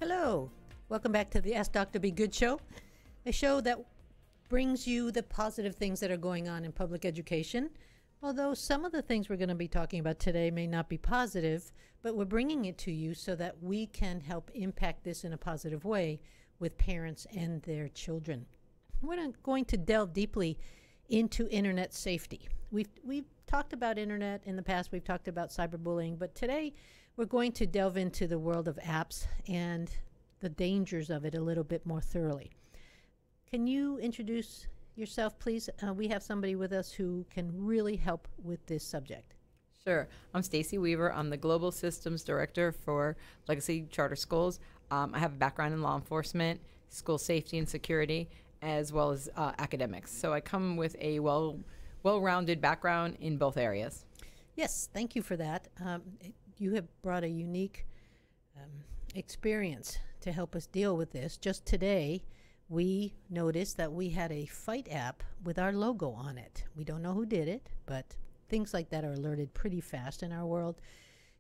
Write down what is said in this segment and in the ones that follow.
Hello, welcome back to the Ask Dr. Be Good show, a show that brings you the positive things that are going on in public education. Although some of the things we're going to be talking about today may not be positive, but we're bringing it to you so that we can help impact this in a positive way with parents and their children. We're not going to delve deeply into internet safety. We've talked about internet in the past, we've talked about cyberbullying, but today we're going to delve into the world of apps and the dangers of it a little bit more thoroughly. Can you introduce yourself, please? We have somebody with us who can really help with this subject. Sure. I'm Stacy Weaver. I'm the Global Systems Director for Legacy Charter Schools. I have a background in law enforcement, school safety and security, as well as academics. So I come with a well-rounded background in both areas. Yes, thank you for that. You have brought a unique experience to help us deal with this. Just today, we noticed that we had a fight app with our logo on it. We don't know who did it, but things like that are alerted pretty fast in our world,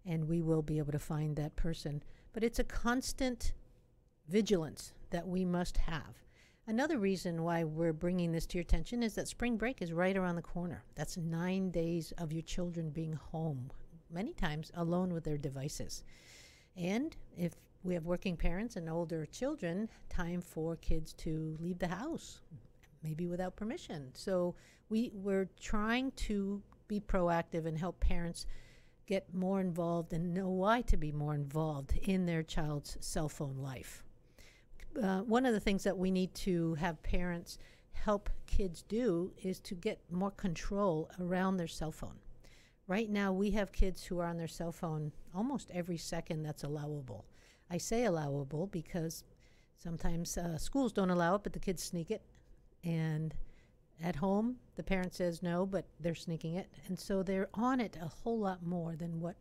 and we will be able to find that person. But it's a constant vigilance that we must have. Another reason why we're bringing this to your attention is that spring break is right around the corner. That's 9 days of your children being home, many times alone with their devices. And if we have working parents and older children, time for kids to leave the house, maybe without permission. So we're trying to be proactive and help parents get more involved and know why to be more involved in their child's cell phone life. One of the things that we need to have parents help kids do is to get more control around their cell phone. Right now, we have kids who are on their cell phone almost every second that's allowable. I say allowable because sometimes schools don't allow it, but the kids sneak it. And at home, the parent says no, but they're sneaking it. And so they're on it a whole lot more than what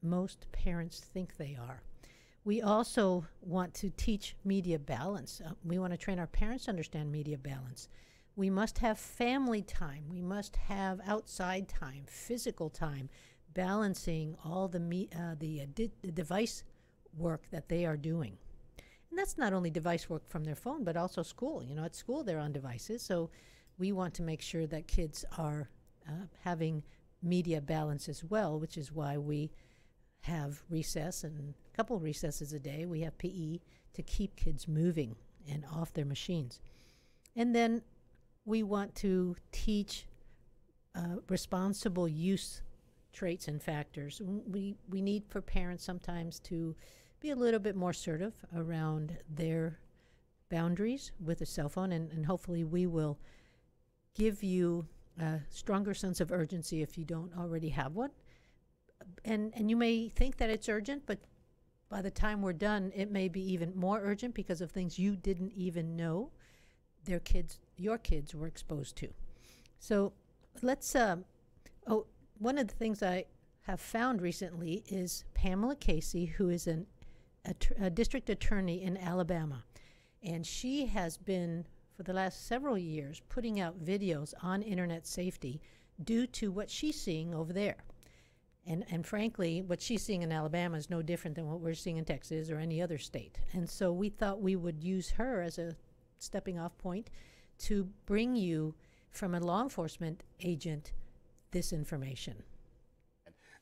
most parents think they are. We also want to teach media balance. We want to train our parents to understand media balance. We must have family time. We must have outside time, physical time, balancing all the device work that they are doing. And that's not only device work from their phone, but also school. You know, at school they're on devices. So we want to make sure that kids are having media balance as well, which is why we have recess and a couple recesses a day. We have PE to keep kids moving and off their machines. And then we want to teach responsible use traits and factors. We need for parents sometimes to be a little bit more assertive around their boundaries with a cell phone, and hopefully we will give you a stronger sense of urgency if you don't already have one. And you may think that it's urgent, but by the time we're done, it may be even more urgent because of things you didn't even know your kids were exposed to. So let's, one of the things I have found recently is Pamela Casey, who is a district attorney in Alabama. And she has been, for the last several years, putting out videos on internet safety due to what she's seeing over there. And frankly, what she's seeing in Alabama is no different than what we're seeing in Texas or any other state. And so we thought we would use her as a stepping off point to bring you, from a law enforcement agent, this information.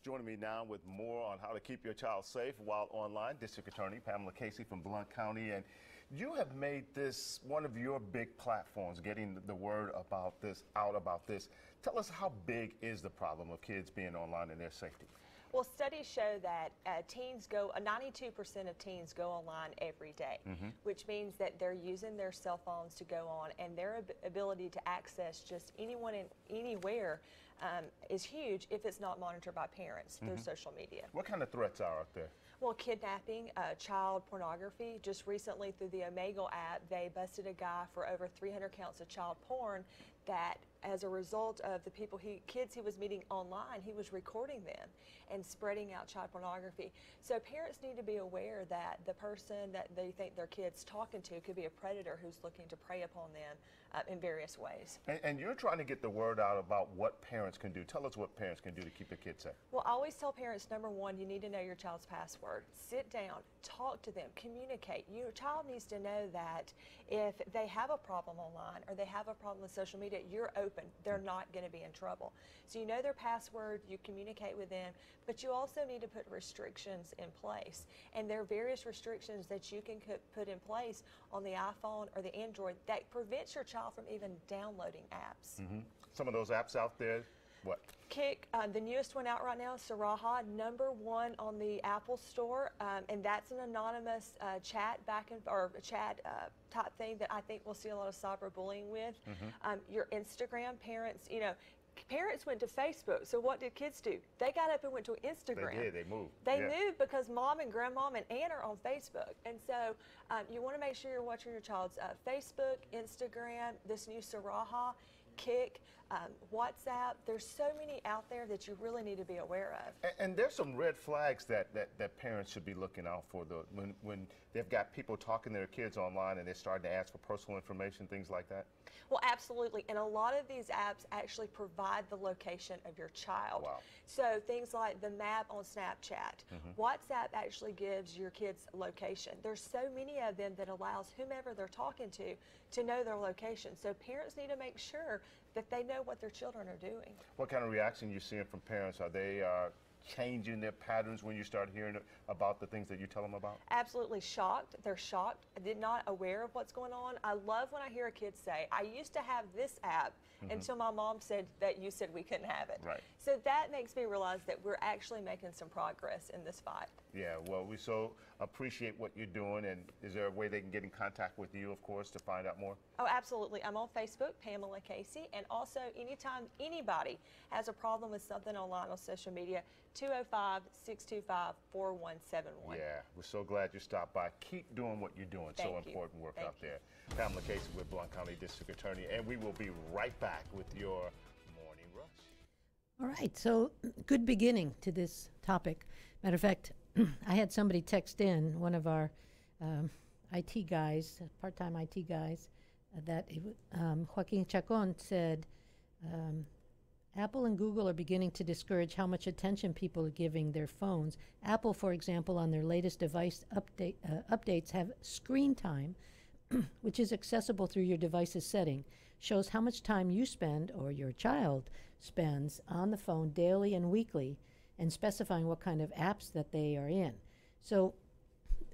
Joining me now with more on how to keep your child safe while online, District Attorney Pamela Casey from Blount County. And you have made this one of your big platforms, getting the word about this out about this. Tell us, how big is the problem of kids being online and their safety? Well, studies show that 92% of teens go online every day, which means that they're using their cell phones to go on, and their ability to access just anyone and anywhere is huge if it's not monitored by parents through social media. What kind of threats are out there? Well, kidnapping, child pornography. Just recently through the Omegle app, they busted a guy for over 300 counts of child porn that, as a result of the kids he was meeting online, he was recording them and spreading out child pornography. So parents need to be aware that the person that they think their kid's talking to could be a predator who's looking to prey upon them in various ways. And you're trying to get the word out about what parents can do. Tell us what parents can do to keep their kids safe. Well, I always tell parents, number one, you need to know your child's password. word. Sit down, talk to them, communicate. Your child needs to know that if they have a problem online or they have a problem with social media, you're open. They're not going to be in trouble. So you know their password, you communicate with them, but you also need to put restrictions in place. And there are various restrictions that you can put in place on the iPhone or the Android that prevents your child from even downloading apps. Some of those apps out there, what? Kik, the newest one out right now, Saraha, #1 on the Apple Store, and that's an anonymous chat chat type thing that I think we'll see a lot of cyberbullying with. Your Instagram, parents went to Facebook, so what did kids do? They got up and went to Instagram. They did, they moved. They moved because mom and grandmom and aunt are on Facebook. And so you want to make sure you're watching your child's Facebook, Instagram, this new Saraha, Kik, WhatsApp. There's so many out there that you really need to be aware of. And there's some red flags that parents should be looking out for when they've got people talking to their kids online and they're starting to ask for personal information, things like that. Well, absolutely. And a lot of these apps actually provide the location of your child. Wow. So things like the map on Snapchat. WhatsApp actually gives your kids location. There's so many of them that allows whomever they're talking to know their location. So parents need to make sure that they know what their children are doing. What kind of reaction you seeing from parents? Are they changing their patterns when you start hearing about the things that you tell them about? Absolutely shocked. They're shocked. They're not aware of what's going on. I love when I hear a kid say, I used to have this app until my mom said that you said we couldn't have it. Right. So that makes me realize that we're actually making some progress in this fight. Yeah, well, we so appreciate what you're doing. And is there a way they can get in contact with you, of course, to find out more? Oh, absolutely. I'm on Facebook, Pamela Casey, and also anytime anybody has a problem with something online on social media, 205-625-4171. Yeah, we're so glad you stopped by. Keep doing what you're doing. Thank so you. important work Thank out you. there. Pamela Casey with Blount County District Attorney, and we will be right back with your Morning Rush. All right, so good beginning to this topic. Matter of fact, I had somebody text in, one of our IT guys, part-time IT guys, that Joaquin Chacon said, Apple and Google are beginning to discourage how much attention people are giving their phones. Apple, for example, on their latest device updates have screen time, which is accessible through your device's setting, shows how much time you spend or your child spends on the phone daily and weekly, and specifying what kind of apps that they are in. So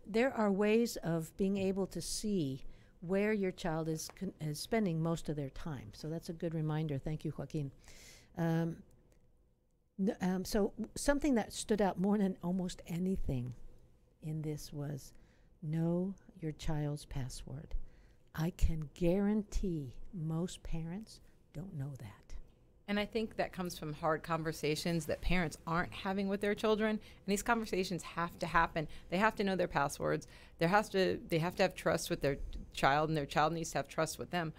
there are ways of being able to see where your child is spending most of their time. So that's a good reminder. Thank you, Joaquin. So something that stood out more than almost anything in this was know your child's password. I can guarantee most parents don't know that. And I think that comes from hard conversations that parents aren't having with their children. And these conversations have to happen. They have to know their passwords. They have to have trust with their child, and their child needs to have trust with them.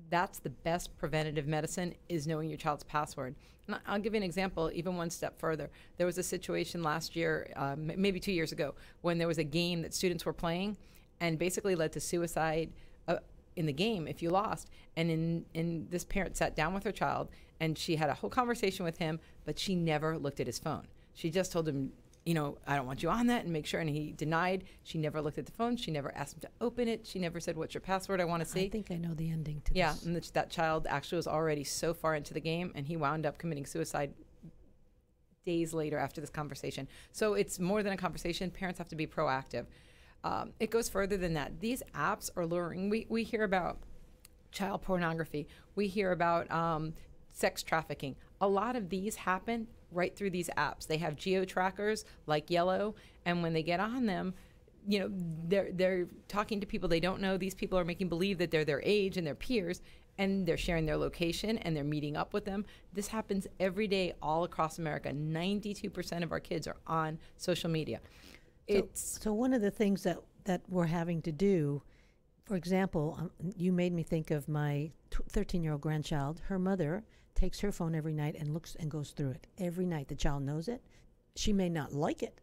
That's the best preventative medicine, is knowing your child's password. And I'll give you an example, even one step further. There was a situation last year, maybe 2 years ago, when there was a game that students were playing and basically led to suicide in the game if you lost. And in this parent sat down with her child, and she had a whole conversation with him, but she never looked at his phone. She just told him, I don't want you on that, and make sure. And he denied. She never looked at the phone. She never asked him to open it. She never said, what's your password? I want to see. I think I know the ending to yeah, this. and that child actually was already so far into the game, and he wound up committing suicide days later after this conversation. So it's more than a conversation. Parents have to be proactive. It goes further than that. These apps are luring. We hear about child pornography. We hear about sex trafficking. A lot of these happen right through these apps. They have geo-trackers like Yellow, and when they get on them, they're talking to people they don't know. These people are making believe that they're their age and their peers, and they're sharing their location, and they're meeting up with them. This happens every day all across America. 92% of our kids are on social media. So one of the things that we're having to do, for example, you made me think of my 13-year-old grandchild. Her mother takes her phone every night and looks and goes through it every night. The child knows it. She may not like it,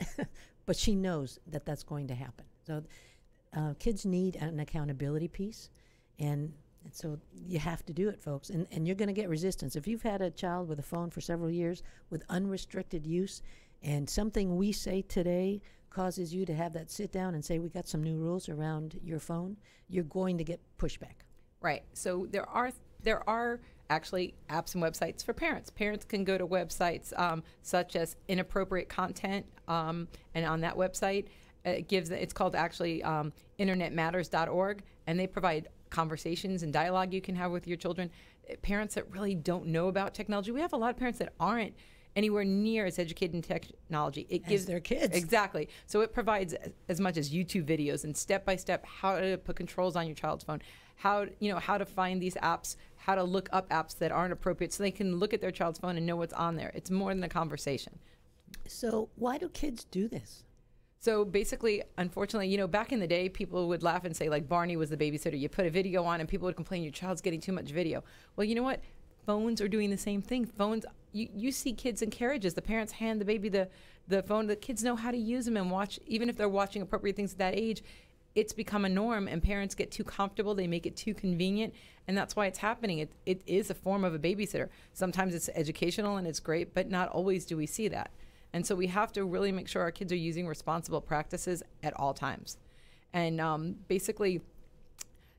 but she knows that that's going to happen. So kids need an accountability piece, and so you have to do it, folks. And you're going to get resistance. If you've had a child with a phone for several years with unrestricted use, and something we say today causes you to have that sit down and say, we got some new rules around your phone, you're going to get pushback. Right. So there are actually apps and websites for parents. Parents can go to websites such as inappropriate content, and on that website, it's called actually internetmatters.org, and they provide conversations and dialogue you can have with your children. Parents that really don't know about technology. We have a lot of parents that aren't anywhere near as educated in technology. It gives their kids. Exactly. So it provides as much as YouTube videos and step-by-step how to put controls on your child's phone, how to find these apps, how to look up apps that aren't appropriate so they can look at their child's phone and know what's on there. It's more than a conversation. So why do kids do this? So basically, unfortunately, back in the day, people would laugh and say, like, Barney was the babysitter. You put a video on and people would complain, your child's getting too much video. Well, you know what? Phones are doing the same thing. Phones, you see kids in carriages. The parents hand the baby the phone. The kids know how to use them and watch, even if they're watching appropriate things at that age. It's become a norm, and parents get too comfortable. They make it too convenient, and that's why it's happening. It is a form of a babysitter. Sometimes it's educational and it's great, but not always do we see that. And so we have to really make sure our kids are using responsible practices at all times. And basically,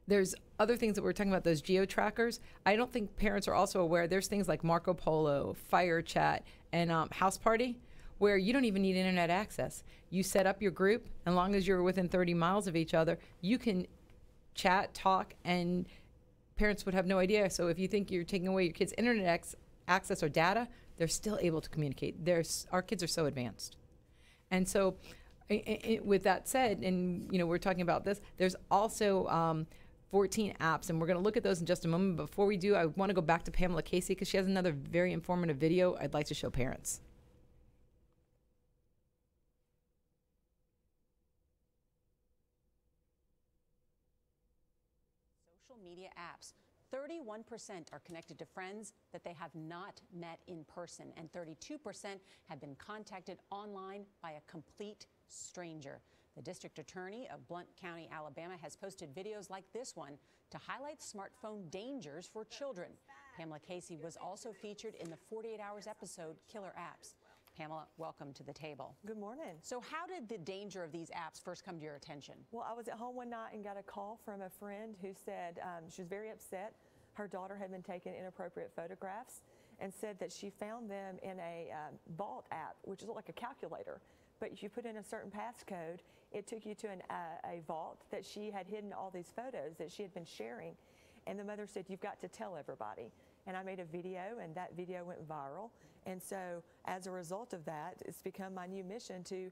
there's other things that we're talking about, those geo trackers. I don't think parents are also aware. There's things like Marco Polo, Fire Chat, and House Party, where you don't even need internet access. You set up your group, as long as you're within 30 miles of each other, you can chat, talk, and parents would have no idea. So if you think you're taking away your kids' internet access or data, they're still able to communicate. Our kids are so advanced. And so with that said, and we're talking about this, there's also 14 apps, and we're going to look at those in just a moment. Before we do, I want to go back to Pamela Casey because she has another very informative video I'd like to show parents. Social media apps. 31% are connected to friends that they have not met in person, and 32% have been contacted online by a complete stranger. The district attorney of Blount County, Alabama, has posted videos like this one to highlight smartphone dangers for children. Pamela Casey was also featured in the 48 Hours episode, Killer Apps. Pamela, welcome to the table. Good morning. So how did the danger of these apps first come to your attention? Well, I was at home one night and got a call from a friend who said she was very upset. Her daughter had been taking inappropriate photographs and said that she found them in a Vault app, which is like a calculator. But if you put in a certain passcode, it took you to a vault that she had hidden all these photos that she had been sharing. And the mother said, you've got to tell everybody. And I made a video, and that video went viral. And so as a result of that, it's become my new mission to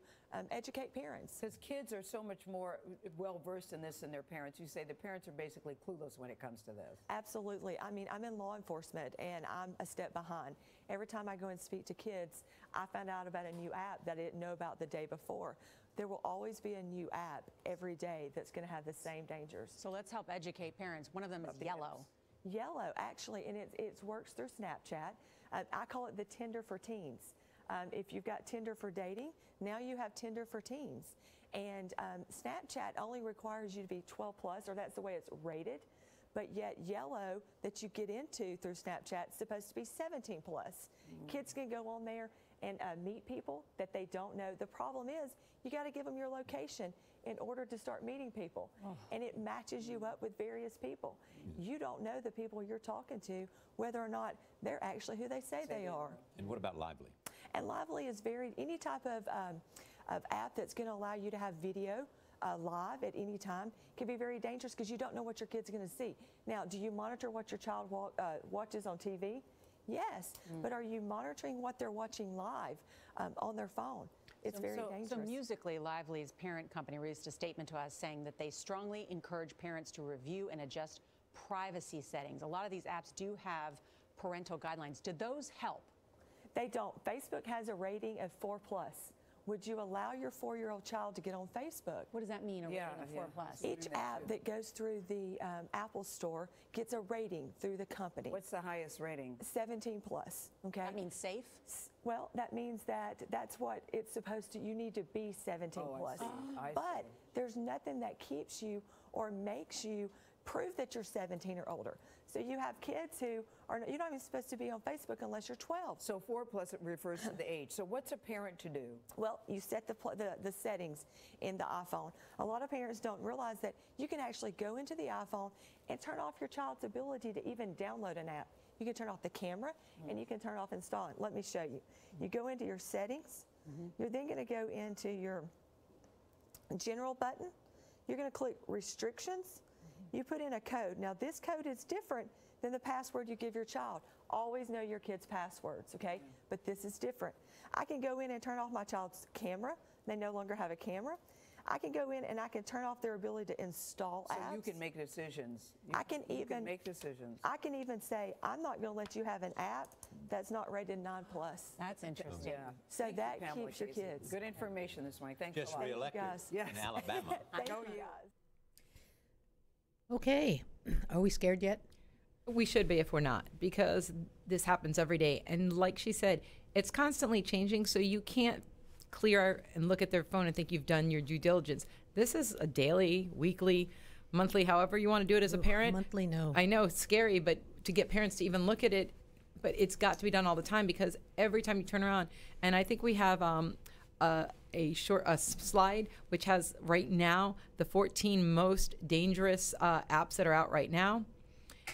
educate parents. Because kids are so much more well-versed in this than their parents. You say the parents are basically clueless when it comes to this. Absolutely. I mean, I'm in law enforcement, and I'm a step behind. Every time I go and speak to kids, I find out about a new app that I didn't know about the day before. There will always be a new app every day that's going to have the same dangers. So let's help educate parents. One of them is Yellow. Yellow, actually, and it works through Snapchat. I call it the Tinder for teens. If you've got Tinder for dating, now you have Tinder for teens. And Snapchat only requires you to be 12 plus, or that's the way it's rated. But yet Yellow that you get into through Snapchat is supposed to be 17 plus. Kids can go on there and meet people that they don't know. The problem is you got to give them your location in order to start meeting people. And it matches you up with various people. You don't know the people you're talking to, whether or not they're actually who they say they are. And what about Lively? And Lively is any type of app that's going to allow you to have video live at any time can be very dangerous because you don't know what your kid's going to see. Now, do you monitor what your child watches on TV? Yes, but are you monitoring what they're watching live on their phone? It's very dangerous. So Musically, Lively's parent company released a statement to us saying that they strongly encourage parents to review and adjust privacy settings. A lot of these apps do have parental guidelines. Do those help? They don't. Facebook has a rating of 4+. Would you allow your 4-year-old child to get on Facebook? What does that mean, a rating of 4+? Each app that goes through the Apple Store gets a rating through the company. What's the highest rating? 17+, okay? That means safe? Well, that means that's what it's supposed to, you need to be 17+. I see. But there's nothing that keeps you or makes you prove that you're 17 or older. So you have kids who are, you're not even supposed to be on Facebook unless you're 12. So 4 plus refers to the age. So what's a parent to do? Well, you set the settings in the iPhone. A lot of parents don't realize that you can actually go into the iPhone and turn off your child's ability to even download an app. You can turn off the camera and you can turn off installing. Let me show you. You go into your settings. You're then going to go into your general button. You're going to click restrictions. You put in a code. Now this code is different than the password you give your child. Always know your kid's passwords, okay? But this is different. I can go in and turn off my child's camera. They no longer have a camera. I can go in and I can turn off their ability to install apps. So you can make decisions. I can you even can make decisions. I can even say, I'm not going to let you have an app that's not rated 9+. That's interesting. Yeah. So Thank you, that Pamela keeps your Casey. kids. Good information this morning. Thanks Just a lot. reelected guys. Yes. in Alabama. Thank Go you you. guys. Okay. Are we scared yet? We should be if we're not, because this happens every day. And like she said, it's constantly changing, so you can't clear and look at their phone and think you've done your due diligence. This is a daily, weekly, monthly, however you want to do it as a parent. Monthly, no. I know it's scary, but to get parents to even look at it, but it's got to be done all the time, because every time you turn around, and I think we have a slide which has right now the 14 most dangerous apps that are out right now.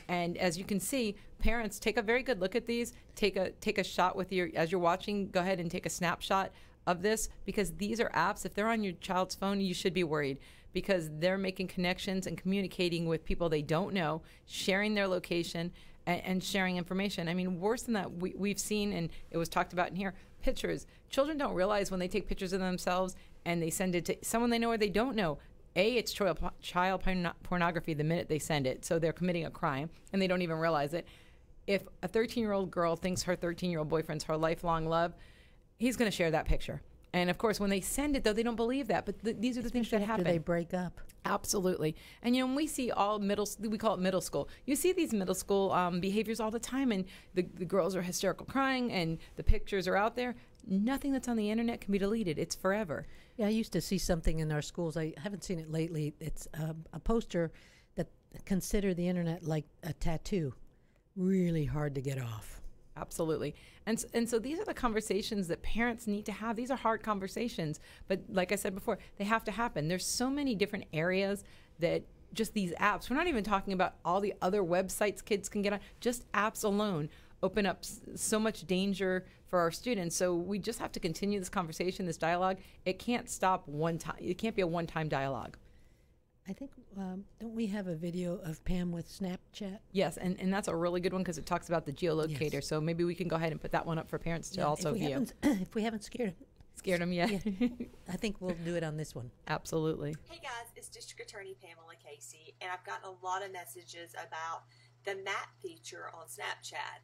And as you can see, parents, take a very good look at these. Take a shot with as you're watching. Go ahead and take a snapshot of this, because these are apps. If they're on your child's phone, you should be worried, because they're making connections and communicating with people they don't know, sharing their location and sharing information. I mean, worse than that, we've seen, and it was talked about in here, pictures. Children don't realize when they take pictures of themselves and they send it to someone they know or they don't know. It's child pornography the minute they send it, so they're committing a crime, and they don't even realize it. If a 13-year-old girl thinks her 13-year-old boyfriend's her lifelong love, he's going to share that picture. And of course, when they send it, though, they don't believe that. But these are the things that happen. After they break up. Absolutely. And, you know, when we see we call it middle school. You see these middle school behaviors all the time, and the girls are hysterical crying, and the pictures are out there. Nothing that's on the internet can be deleted. It's forever. Yeah, I used to see something in our schools. I haven't seen it lately. It's a poster that consider the internet like a tattoo. Really hard to get off. Absolutely. And so these are the conversations that parents need to have. These are hard conversations, but like I said before, they have to happen. There's so many different areas that just these apps, we're not even talking about all the other websites kids can get on, just apps alone open up so much danger for our students. So we just have to continue this conversation, this dialogue. It can't stop one time. It can't be a one-time dialogue. I think, don't we have a video of Pam with Snapchat? Yes, and that's a really good one, because it talks about the geolocator. Yes. So maybe we can go ahead and put that one up for parents to also view. If we haven't scared them yet. Yeah. I think we'll do it on this one. Absolutely. Hey guys, it's District Attorney Pamela Casey, and I've gotten a lot of messages about the map feature on Snapchat.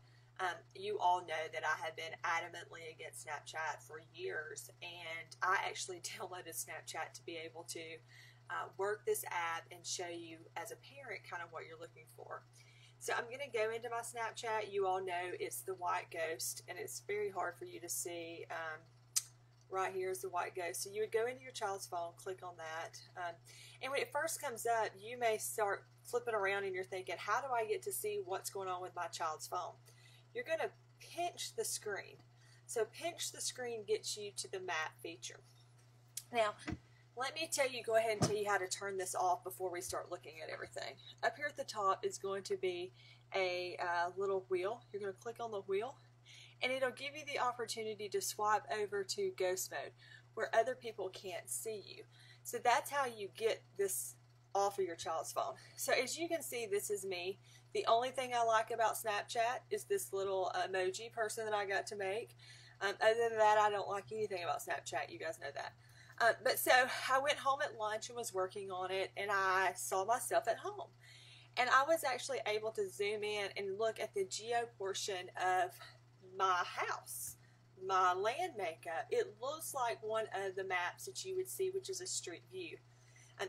You all know that I have been adamantly against Snapchat for years, and I actually downloaded Snapchat to be able to work this app and show you as a parent kind of what you're looking for. So I'm going to go into my Snapchat. You all know it's the white ghost, and it's very hard for you to see. Right here is the white ghost. So you would go into your child's phone, click on that, and when it first comes up, you may start flipping around and you're thinking, how do I get to see what's going on with my child's phone? You're going to pinch the screen. So pinch the screen gets you to the map feature. Now, let me go ahead and tell you how to turn this off before we start looking at everything. Up here at the top is going to be a little wheel. You're going to click on the wheel, and it'll give you the opportunity to swipe over to ghost mode, where other people can't see you. So that's how you get this off of your child's phone. So as you can see, this is me. The only thing I like about Snapchat is this little emoji person that I got to make. Other than that, I don't like anything about Snapchat. You guys know that. But so I went home at lunch and was working on it, and I saw myself at home. And I was actually able to zoom in and look at the geo portion of my house, my land makeup. It looks like one of the maps that you would see, which is a street view.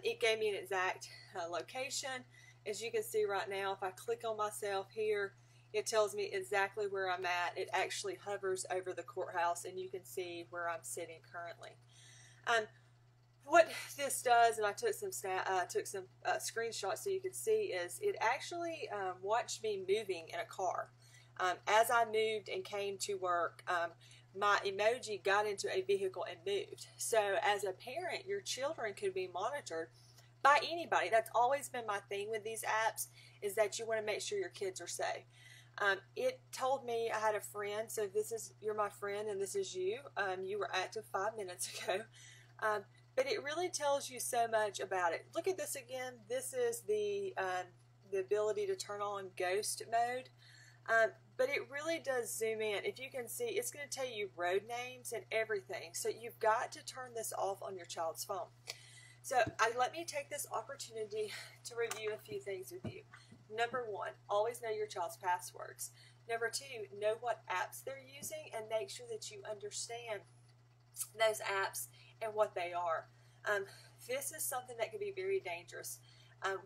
It gave me an exact location. As you can see right now, if I click on myself here, it tells me exactly where I'm at. It actually hovers over the courthouse, and you can see where I'm sitting currently. what this does, and I took some screenshots so you could see, is it actually watched me moving in a car. As I moved and came to work, my emoji got into a vehicle and moved. So as a parent, your children could be monitored by anybody. That's always been my thing with these apps, is that you want to make sure your kids are safe. It told me, I had a friend, so you're my friend and this is you. You were active 5 minutes ago. But it really tells you so much about it. Look at this again. This is the ability to turn on ghost mode. But it really does zoom in. If you can see, it's going to tell you road names and everything. So you've got to turn this off on your child's phone. So let me take this opportunity to review a few things with you. Number one, always know your child's passwords. Number two, know what apps they're using and make sure that you understand those apps and what they are. This is something that can be very dangerous.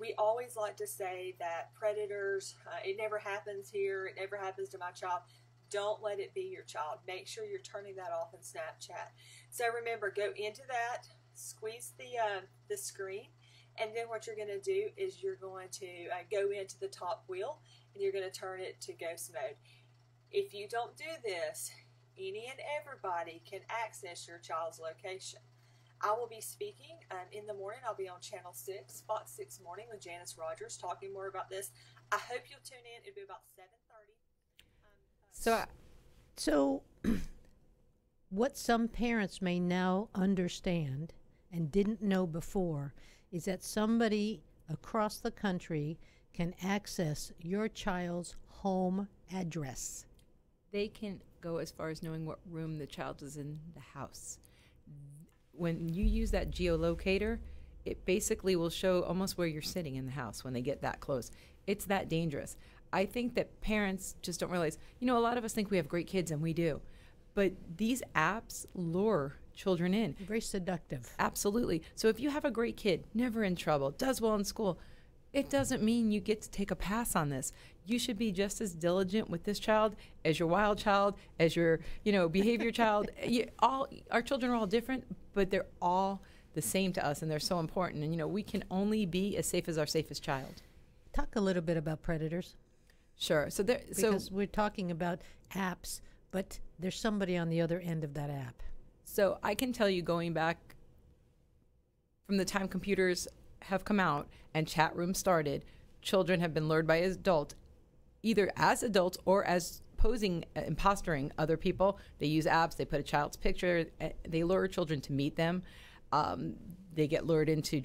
We always like to say that predators, it never happens here, it never happens to my child. Don't let it be your child. Make sure you're turning that off in Snapchat. So remember, go into that, squeeze the screen, and then what you're going to do is you're going to go into the top wheel and you're going to turn it to ghost mode. If you don't do this, any and everybody can access your child's location. I will be speaking in the morning. I'll be on Channel 6, Fox 6 Morning with Janice Rogers, talking more about this. I hope you'll tune in. It'll be about 7:30. So what some parents may now understand and didn't know before is that somebody across the country can access your child's home address. They can go as far as knowing what room the child is in the house. When you use that geolocator, it basically will show almost where you're sitting in the house when they get that close. It's that dangerous. I think that parents just don't realize, a lot of us think we have great kids, and we do. But these apps lure children in. Very seductive. Absolutely. So if you have a great kid, never in trouble, does well in school, it doesn't mean you get to take a pass on this. You should be just as diligent with this child as your wild child, as your, behavior child. Our children are all different, but they're all the same to us, and they're so important. And, we can only be as safe as our safest child. Talk a little bit about predators. Sure. Because we're talking about apps, but there's somebody on the other end of that app. So I can tell you, going back from the time computers have come out and chat rooms started, children have been lured by adults, either as adults or as posing, impostoring other people. They use apps, they put a child's picture, they lure children to meet them. They get lured into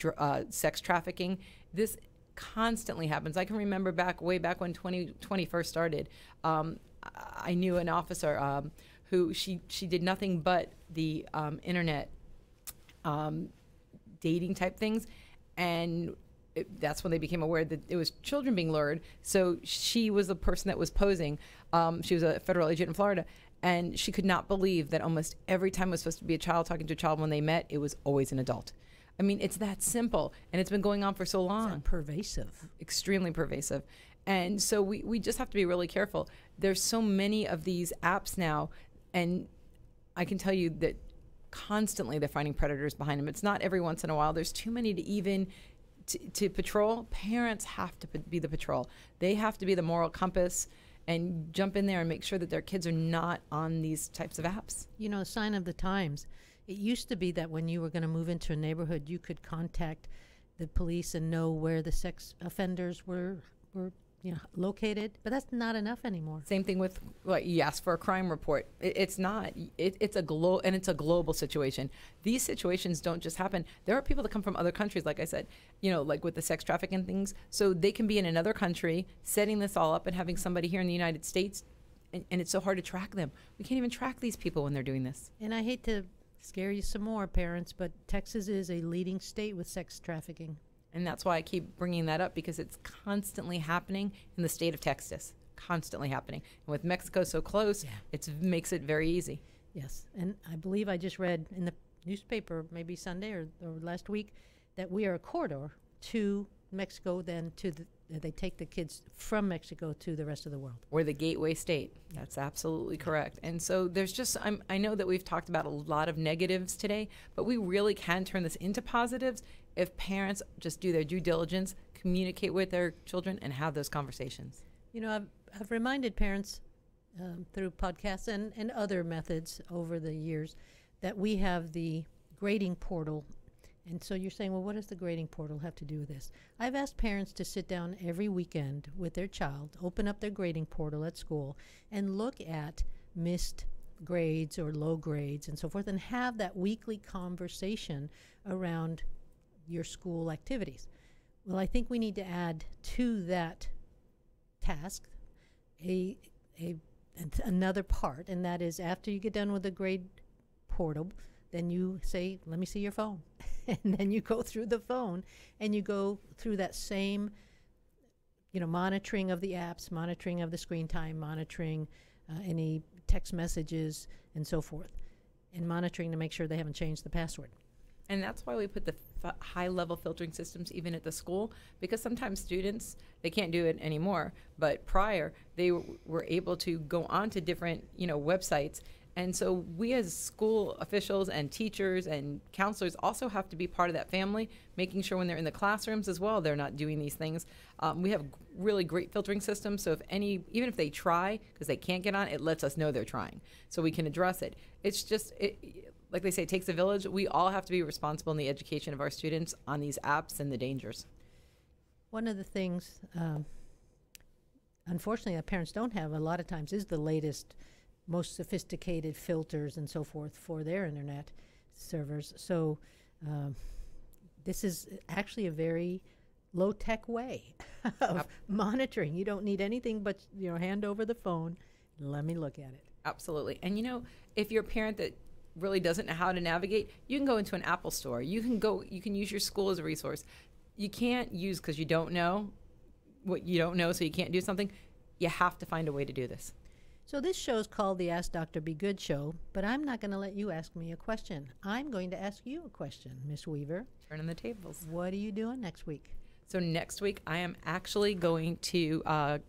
sex trafficking. This constantly happens. I can remember way back when 2020 first started. I knew an officer who she did nothing but the internet dating type things, and that's when they became aware that it was children being lured. So she was the person that was posing. She was a federal agent in Florida, and she could not believe that almost every time it was supposed to be a child talking to a child when they met, it was always an adult. I mean, it's that simple, and it's been going on for so long. It's pervasive. Extremely pervasive. And so we just have to be really careful. There's so many of these apps now, and I can tell you that constantly they're finding predators behind them. It's not every once in a while. There's too many to even to patrol. Parents have to be the patrol. They have to be the moral compass and jump in there and make sure that their kids are not on these types of apps. A sign of the times. It used to be that when you were going to move into a neighborhood, you could contact the police and know where the sex offenders were located, but that's not enough anymore. Same thing with you ask for a crime report. It's not. It's a global situation. These situations don't just happen. There are people that come from other countries, like I said, like with the sex trafficking things. So they can be in another country setting this all up and having somebody here in the United States, and it's so hard to track them. We can't even track these people when they're doing this. And I hate to scare you some more, parents, but Texas is a leading state with sex trafficking. And that's why I keep bringing that up, because it's constantly happening in the state of Texas, constantly happening. And with Mexico so close, it makes it very easy. Yes. And I believe I just read in the newspaper, maybe Sunday or last week, that we are a corridor to Mexico, then to they take the kids from Mexico to the rest of the world. We're the gateway state. That's absolutely correct. And so there's just, I know that we've talked about a lot of negatives today, but we really can turn this into positives if parents just do their due diligence, communicate with their children, and have those conversations. You know, I've reminded parents through podcasts and other methods over the years that we have the grading portal. And so you're saying, well, what does the grading portal have to do with this? I've asked parents to sit down every weekend with their child, open up their grading portal at school, and look at missed grades or low grades and so forth, and have that weekly conversation around your school activities. Well, I think we need to add to that task another part, and that is after you get done with the grade portal, then you say, let me see your phone. And then you go through the phone and you go through that same, monitoring of the apps, monitoring of the screen time, monitoring any text messages and so forth, and monitoring to make sure they haven't changed the password. And that's why we put the high-level filtering systems even at the school, because sometimes students, they can't do it anymore, but prior, they were able to go on to different, websites. And so we as school officials and teachers and counselors also have to be part of that family, making sure when they're in the classrooms as well, they're not doing these things. We have really great filtering systems, so even if they try, because they can't get on, it lets us know they're trying, so we can address it. It's just, like they say, it takes a village. We all have to be responsible in the education of our students on these apps and the dangers. One of the things, unfortunately, that parents don't have a lot of times is the latest, most sophisticated filters and so forth for their internet servers. So this is actually a very low-tech way of monitoring. You don't need anything but hand over the phone. Let me look at it. Absolutely. And if you're a parent that really doesn't know how to navigate, you can go into an Apple store. You can use your school as a resource. You can't use because you don't know what you don't know, so you can't do something. You have to find a way to do this. So this show is called the Ask Dr. Be Good Show, but I'm not going to let you ask me a question. I'm going to ask you a question, Miss Weaver. Turning the tables. What are you doing next week? So next week, I am actually going to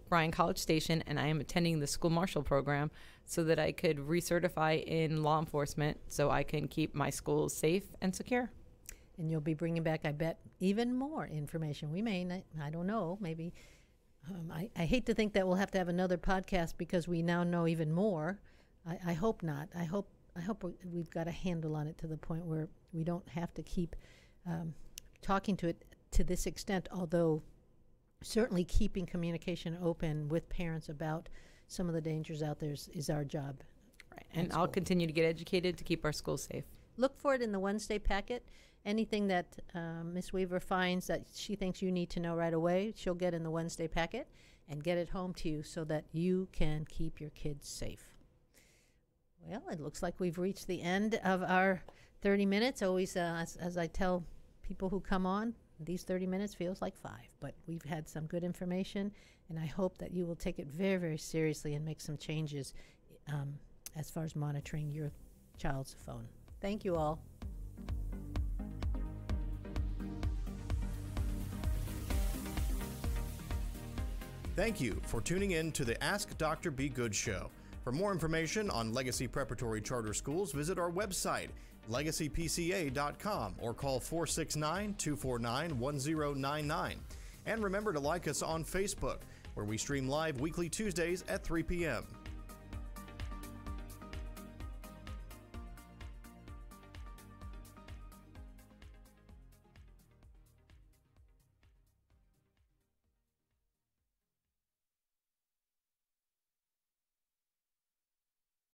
Bryan College Station, and I am attending the School Marshal program so that I could recertify in law enforcement so I can keep my schools safe and secure. And you'll be bringing back, I bet, even more information. We may, I don't know, maybe. I hate to think that we'll have to have another podcast because we now know even more. I hope not. I hope we've got a handle on it to the point where we don't have to keep talking to it to this extent, although certainly keeping communication open with parents about some of the dangers out there is our job. Right. And I'll continue to get educated to keep our schools safe. Look for it in the Wednesday packet. Anything that Ms. Weaver finds that she thinks you need to know right away, she'll get in the Wednesday packet and get it home to you so that you can keep your kids safe. Well, it looks like we've reached the end of our 30 minutes. Always, as I tell people who come on, these 30 minutes feels like 5, but we've had some good information, and I hope that you will take it very, very seriously and make some changes as far as monitoring your child's phone. Thank you all. Thank you for tuning in to the Ask Dr. Be Good show. For more information on Legacy Preparatory Charter Schools, visit our website, legacypca.com, or call 469-249-1099. And remember to like us on Facebook, where we stream live weekly Tuesdays at 3 p.m.